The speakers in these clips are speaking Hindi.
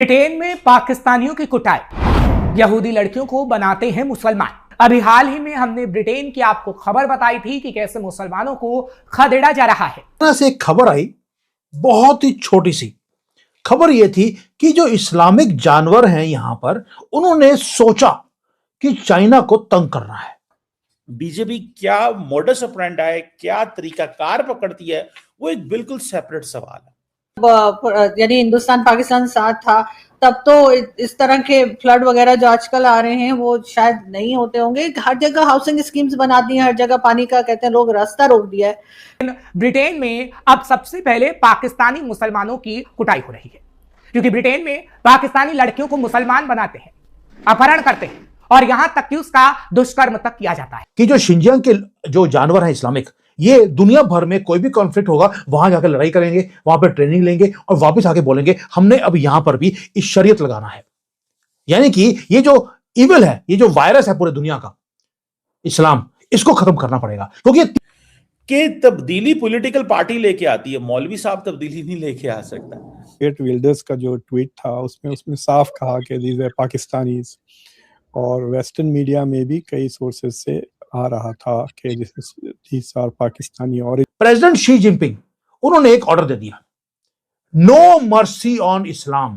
ब्रिटेन में पाकिस्तानियों की कुटाई, यहूदी लड़कियों को बनाते हैं मुसलमान। अभी हाल ही में हमने ब्रिटेन की आपको खबर बताई थी कि कैसे मुसलमानों को खदेड़ा जा रहा है। से एक खबर आई, बहुत ही छोटी सी खबर यह थी कि जो इस्लामिक जानवर हैं यहां पर, उन्होंने सोचा कि चाइना को तंग करना है। बीजेपी क्या मोडस ऑपरेंडी है, क्या तरीकाकार पकड़ती है, वो एक बिल्कुल सेपरेट सवाल है। यानी हिंदुस्तान पाकिस्तान साथ था तब तो इस तरह के फ्लड वगैरह जो आजकल आ रहे हैं वो शायद नहीं होते होंगे। हर जगह हाउसिंग स्कीम्स बना दी हैं, हर जगह पानी का कहते हैं लोग रास्ता रोक दिया है। ब्रिटेन में अब सबसे पहले पाकिस्तानी मुसलमानों की कुटाई हो रही है, क्योंकि ब्रिटेन में पाकिस्तानी लड़कियों को मुसलमान बनाते हैं, अपहरण करते हैं और यहां तक कि उसका दुष्कर्म तक किया जाता है। कि जो शिंजियांग के जो जानवर हैं इस्लामिक, ये दुनिया भर में कोई भी कॉन्फ्लिक्ट होगा वहां जाकर लड़ाई करेंगे, वहां पर ट्रेनिंग लेंगे और वापस आके बोलेंगे हमने अब यहां पर भी इस शरीयत लगाना है। यानी कि ये जो इविल है, ये जो वायरस है पूरे दुनिया का, इस्लाम, इसको खत्म करना पड़ेगा। क्योंकि कि तब्दीली पॉलिटिकल पार्टी लेके आती है, मौलवी साहब तब्दीली नहीं लेके आ सकता। गेट विल्डर्स का जो ट्वीट था उसमें साफ कहा कि दीज आर पाकिस्तानीज, और वेस्टर्न मीडिया में भी कई सोर्सेज से आ रहा था कि दीज आर पाकिस्तानी। और प्रेसिडेंट शी जिनपिंग, उन्होंने एक ऑर्डर दे दिया, नो मर्सी ऑन इस्लाम।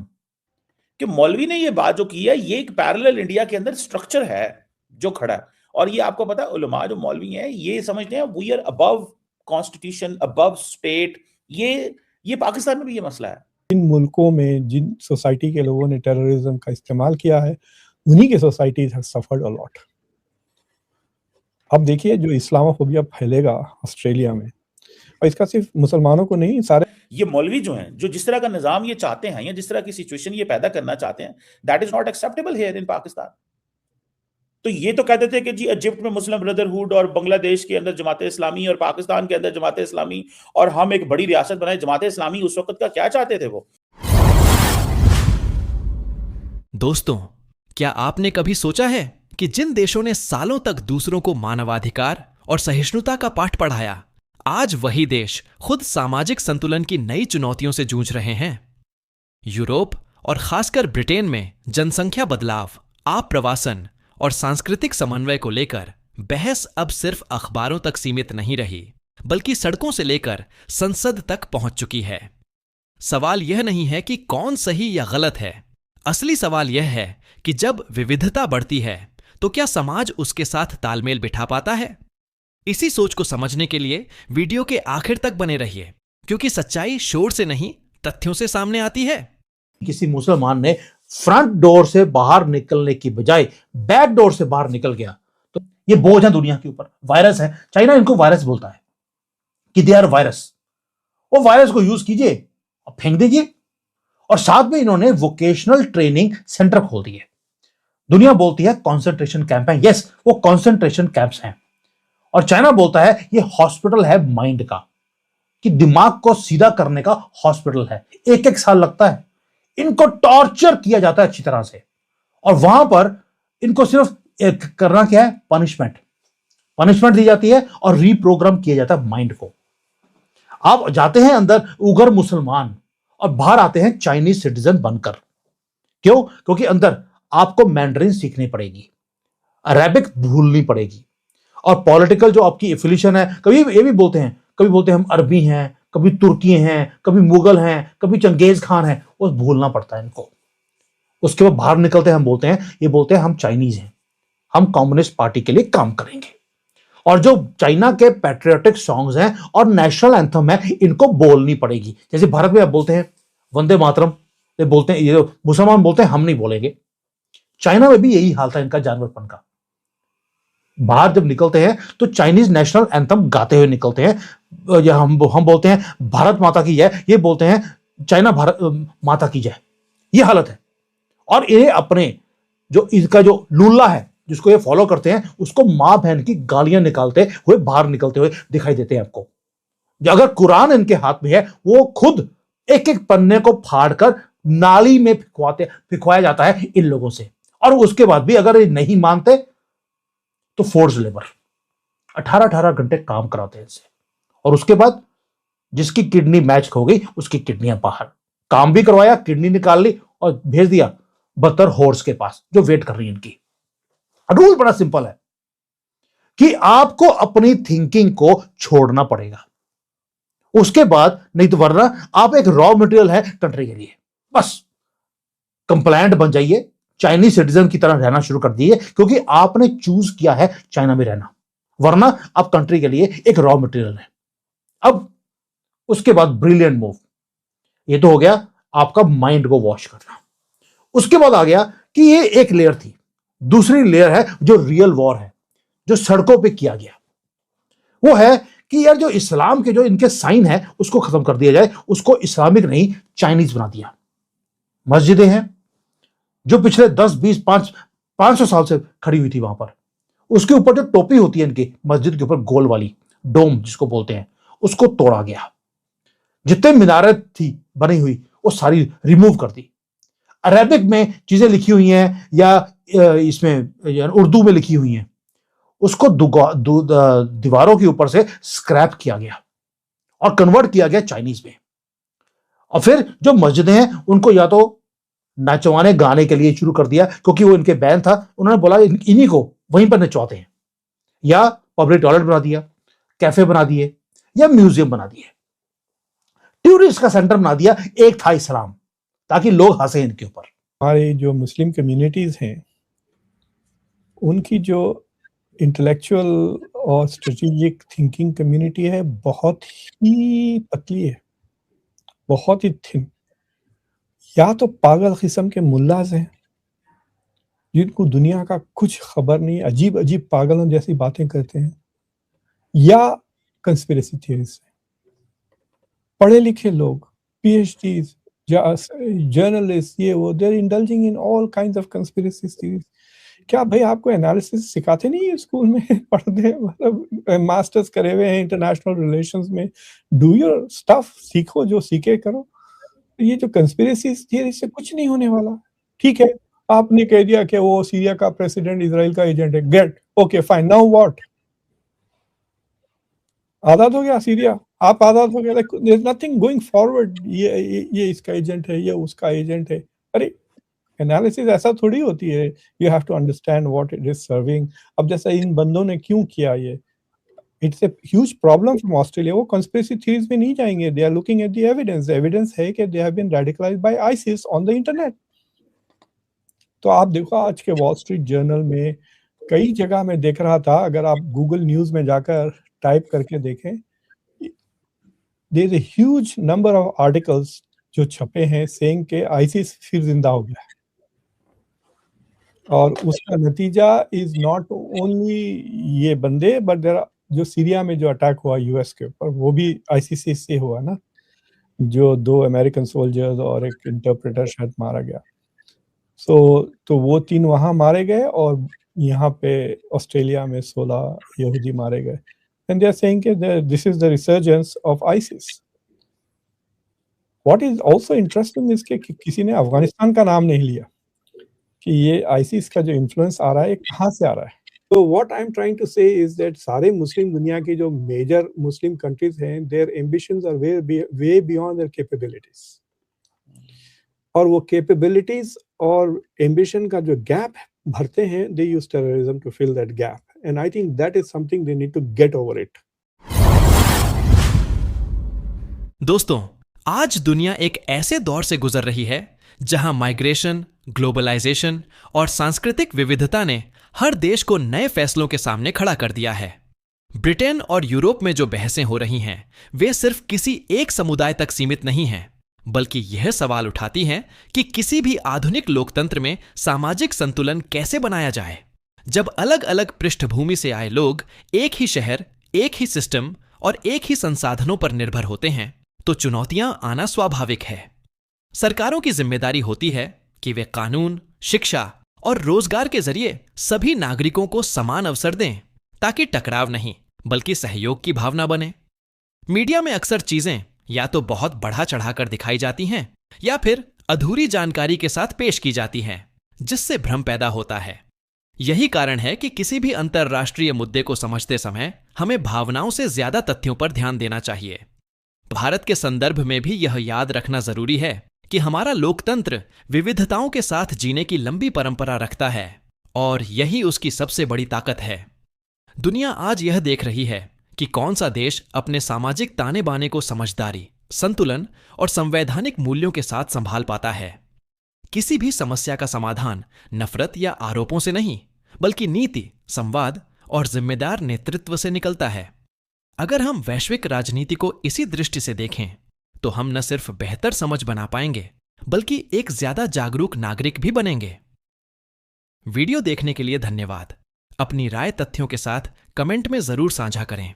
कि मौलवी ने ये बात जो की है, ये एक पैरेलल इंडिया के अंदर स्ट्रक्चर है जो खड़ा है। और ये आपको पता है, उलमा जो मौलवी हैं ये समझते हैं we are above constitution, above state. ये पाकिस्तान में भी ये मसला है। इन मुल्कों में जिन सोसाइटी के लोगों ने टेररिज्म का इस्तेमाल किया है, उन्हीं के societies have suffered a lot. अब देखिए जो इस्लामोफोबिया फैलेगा ऑस्ट्रेलिया में, और इसका सिर्फ मुसलमानों को नहीं, सारे ये मौलवी जो हैं, जो जिस तरह का निजाम ये चाहते हैं या जिस तरह की सिचुएशन ये पैदा करना चाहते हैं, that is not acceptable here in Pakistan. तो ये तो कहते थे कि जी इजिप्ट में मुस्लिम ब्रदरहुड और बांग्लादेश के अंदर जमात इस्लामी और पाकिस्तान के अंदर जमात इस्लामी, और हम एक बड़ी रियासत बनाए। जमात इस्लामी उस वक्त का क्या चाहते थे वो? दोस्तों, क्या आपने कभी सोचा है कि जिन देशों ने सालों तक दूसरों को मानवाधिकार और सहिष्णुता का पाठ पढ़ाया, आज वही देश खुद सामाजिक संतुलन की नई चुनौतियों से जूझ रहे हैं। यूरोप और खासकर ब्रिटेन में जनसंख्या बदलाव, आप्रवासन और सांस्कृतिक समन्वय को लेकर बहस अब सिर्फ अखबारों तक सीमित नहीं रही, बल्कि सड़कों से लेकर संसद तक पहुंच चुकी है। सवाल यह नहीं है कि कौन सही या गलत है, असली सवाल यह है कि जब विविधता बढ़ती है तो क्या समाज उसके साथ तालमेल बिठा पाता है? इसी सोच को समझने के लिए वीडियो के आखिर तक बने रहिए, क्योंकि सच्चाई शोर से नहीं तथ्यों से सामने आती है। किसी मुसलमान ने फ्रंट डोर से बाहर निकलने की बजाय बैक डोर से बाहर निकल गया, तो ये बोझ है दुनिया के ऊपर। वायरस है, चाइना इनको वायरस बोलता है कि दे आर वायरस। वो वायरस को यूज कीजिए और फेंक दीजिए। और साथ में इन्होंने वोकेशनल ट्रेनिंग सेंटर खोल दिए। दुनिया बोलती है कॉन्सेंट्रेशन कैंप है, यस वो कॉन्सेंट्रेशन कैंप्स हैं। और चाइना बोलता है ये हॉस्पिटल है माइंड का, कि दिमाग को सीधा करने का हॉस्पिटल है। 1-1 साल लगता है, इनको टॉर्चर किया जाता है अच्छी तरह से। और वहां पर इनको सिर्फ करना क्या है, पनिशमेंट दी जाती है और रीप्रोग्राम किया जाता है माइंड को। आप जाते हैं अंदर उगर मुसलमान और बाहर आते हैं चाइनीज सिटीजन बनकर। क्यों? क्योंकि अंदर आपको मैंडरिन सीखनी पड़ेगी, अरेबिक भूलनी पड़ेगी, और पॉलिटिकल जो आपकी एफिलिएशन है, कभी ये भी बोलते हैं, कभी बोलते हैं हम अरबी हैं, कभी तुर्की हैं, कभी मुगल हैं, कभी चंगेज खान हैं, वो भूलना पड़ता है इनको। उसके बाद बाहर निकलते हैं, हम बोलते हैं, ये बोलते हैं हम चाइनीज हैं, हम कम्युनिस्ट पार्टी के लिए काम करेंगे। और जो चाइना के पैट्रियोटिक सॉन्ग्स हैं और नेशनल एंथम है, इनको बोलनी पड़ेगी। जैसे भारत में आप बोलते हैं वंदे मातरम, ये बोलते हैं, ये मुसलमान बोलते हैं हम नहीं बोलेंगे। चाइना में भी यही हाल था इनका जानवरपन का। बाहर जब निकलते हैं तो चाइनीज नेशनल एंथम गाते हुए निकलते हैं। या हम बोलते हैं भारत माता की जय, ये बोलते हैं चाइना भारत माता की जय। ये हालत है। और ये अपने जो इसका जो लूल्ला है, जिसको ये फॉलो करते हैं, उसको मां बहन की गालियां निकालते हुए बाहर निकलते हुए दिखाई देते हैं आपको। अगर कुरान इनके हाथ में है, वो खुद एक एक पन्ने को फाड़कर नाली में फिकवाया जाता है इन लोगों से। और उसके बाद भी अगर ये नहीं मानते तो फोर्स लेबर 18-18 घंटे काम कराते हैं इनसे। और उसके बाद जिसकी किडनी मैच हो गई, उसकी किडनियां बाहर। काम भी करवाया, किडनी निकाल ली और भेज दिया 72 हॉर्स के पास जो वेट कर रही है इनकी। रूल बड़ा सिंपल है कि आपको अपनी थिंकिंग को छोड़ना पड़ेगा, उसके बाद नहीं तो वरना आप एक रॉ मटेरियल है कंट्री के लिए। बस कंप्लायंट बन जाइए, चाइनीज सिटीजन की तरह रहना शुरू कर दिए, क्योंकि आपने चूज किया है चाइना में रहना, वरना आप कंट्री के लिए एक रॉ मटेरियल है। अब उसके बाद ब्रिलियंट मूव, ये तो हो गया आपका माइंड को वॉश करना। उसके बाद आ गया कि ये एक लेयर थी, दूसरी लेयर है जो रियल वॉर है, जो सड़कों पे किया गया। वो है कि यार जो इस्लाम के जो इनके साइन है उसको खत्म कर दिया जाए, उसको इस्लामिक नहीं चाइनीज बना दिया। मस्जिदें हैं जो पिछले 10, 20, 500 साल से खड़ी हुई थी वहां पर, उसके ऊपर जो टोपी होती है इनकी मस्जिद के ऊपर गोल वाली, डोम जिसको बोलते हैं, उसको तोड़ा गया। जितने मीनारें थी बनी हुई वो सारी रिमूव कर दी। अरेबिक में चीजें लिखी हुई हैं या इसमें उर्दू में लिखी हुई हैं, उसको दीवारों के ऊपर से स्क्रैप किया गया और कन्वर्ट किया गया चाइनीज में। और फिर जो मस्जिदें हैं उनको या तो नचवाने गाने के लिए शुरू कर दिया, क्योंकि वो इनके बैन था, उन्होंने बोला इन्हीं को वहीं पर नचवाते हैं, या पब्लिक टॉयलेट बना दिया, कैफे बना दिए या म्यूजियम बना दिए, टूरिस्ट का सेंटर बना दिया। एक था इस्लाम, ताकि लोग हंसे इनके ऊपर। हमारी जो मुस्लिम कम्युनिटीज हैं उनकी जो इंटेलेक्चुअल और स्ट्रेटेजिक थिंकिंग कम्युनिटी है बहुत ही पतली है, बहुत ही थिन। या तो पागल किस्म के मुल्लाज हैं जिनको दुनिया का कुछ खबर नहीं, अजीब अजीब पागलों जैसी बातें करते हैं, या कंस्पिरेसी थियरीज। पढ़े लिखे लोग, PhDs, जर्नलिस्ट, ये वो, they're indulging in all kinds of conspiracy theories. क्या भाई आपको एनालिसिस सिखाते नहीं है स्कूल में? पढ़ते मतलब मास्टर्स करे हुए हैं इंटरनेशनल रिलेशंस में, डू योर स्टफ, सीखो, जो सीखे करो। ये जो कंस्पिरेसी थियरी से कुछ नहीं होने वाला। ठीक है, आपने कह दिया कि वो सीरिया का प्रेसिडेंट इजराइल का एजेंट है, get okay fine, now what? आजाद हो गया सीरिया, आप आजाद हो गया, there is nothing going forward, ये इसका एजेंट है, ये उसका एजेंट है। अरे एनालिसिस ऐसा थोड़ी होती है, you have to understand what it is serving. अब जैसा इन बंदों ने क्यों किया ये, it's a huge problem from Australia. वो कंस्पिरेसी थ्योरीज में नहीं जाएंगे, they are looking at the evidence. Evidence है कि they have been radicalised by ISIS on the internet. तो आप देखो आज के वॉल स्ट्रीट जर्नल में कई जगह मैं देख रहा था, अगर आप गूगल न्यूज में जाकर टाइप करके देखें, there is a huge number of articles जो छपे हैं सेइंग के आईसिस फिर जिंदा हो गया है। और उसका नतीजा इज नॉट ओनली ये बंदे, बट देयर आर, जो सीरिया में जो अटैक हुआ यूएस के ऊपर, वो भी आईसीसी से हुआ ना, जो 2 अमेरिकन सोल्जर्स और एक इंटरप्रेटर शायद मारा गया। तो वो 3 वहां मारे गए और यहाँ पे ऑस्ट्रेलिया में 16 यहूदी मारे गए। एंड दे आर सेइंग कि this is the resurgence of ISIS. What is also interesting is कि किसी ने अफगानिस्तान का नाम नहीं लिया कि ये आईसिस का जो इन्फ्लुएंस आ रहा है कहाँ से आ रहा है। तो what I am trying to say is that सारे मुस्लिम दुनिया की जो मेजर मुस्लिम कंट्रीज हैं, their ambitions are way beyond their capabilities. और वो कैपेबिलिटीज और एम्बिशन का जो गैप भरते हैं, they use terrorism to fill that gap, and I think that is something they need to get over it. दोस्तों, आज दुनिया एक ऐसे दौर से गुजर रही है जहां माइग्रेशन, ग्लोबलाइजेशन और सांस्कृतिक विविधता ने हर देश को नए फैसलों के सामने खड़ा कर दिया है। ब्रिटेन और यूरोप में जो बहसें हो रही हैं, वे सिर्फ किसी एक समुदाय तक सीमित नहीं हैं, बल्कि यह सवाल उठाती हैं कि किसी भी आधुनिक लोकतंत्र में सामाजिक संतुलन कैसे बनाया जाए, जब अलग अलग पृष्ठभूमि से आए लोग एक ही शहर, एक ही सिस्टम और एक ही संसाधनों पर निर्भर होते हैं, तो चुनौतियां आना स्वाभाविक है। सरकारों की जिम्मेदारी होती है कि वे कानून, शिक्षा और रोजगार के जरिए सभी नागरिकों को समान अवसर दें, ताकि टकराव नहीं बल्कि सहयोग की भावना बने। मीडिया में अक्सर चीजें या तो बहुत बढ़ा चढ़ाकर दिखाई जाती हैं या फिर अधूरी जानकारी के साथ पेश की जाती हैं, जिससे भ्रम पैदा होता है। यही कारण है कि किसी भी अंतर्राष्ट्रीय मुद्दे को समझते समय हमें भावनाओं से ज्यादा तथ्यों पर ध्यान देना चाहिए। भारत के संदर्भ में भी यह याद रखना जरूरी है कि हमारा लोकतंत्र विविधताओं के साथ जीने की लंबी परंपरा रखता है और यही उसकी सबसे बड़ी ताकत है। दुनिया आज यह देख रही है कि कौन सा देश अपने सामाजिक ताने बाने को समझदारी, संतुलन और संवैधानिक मूल्यों के साथ संभाल पाता है। किसी भी समस्या का समाधान नफरत या आरोपों से नहीं, बल्कि नीति, संवाद और जिम्मेदार नेतृत्व से निकलता है। अगर हम वैश्विक राजनीति को इसी दृष्टि से देखें तो हम न सिर्फ बेहतर समझ बना पाएंगे, बल्कि एक ज्यादा जागरूक नागरिक भी बनेंगे। वीडियो देखने के लिए धन्यवाद। अपनी राय तथ्यों के साथ कमेंट में जरूर साझा करें।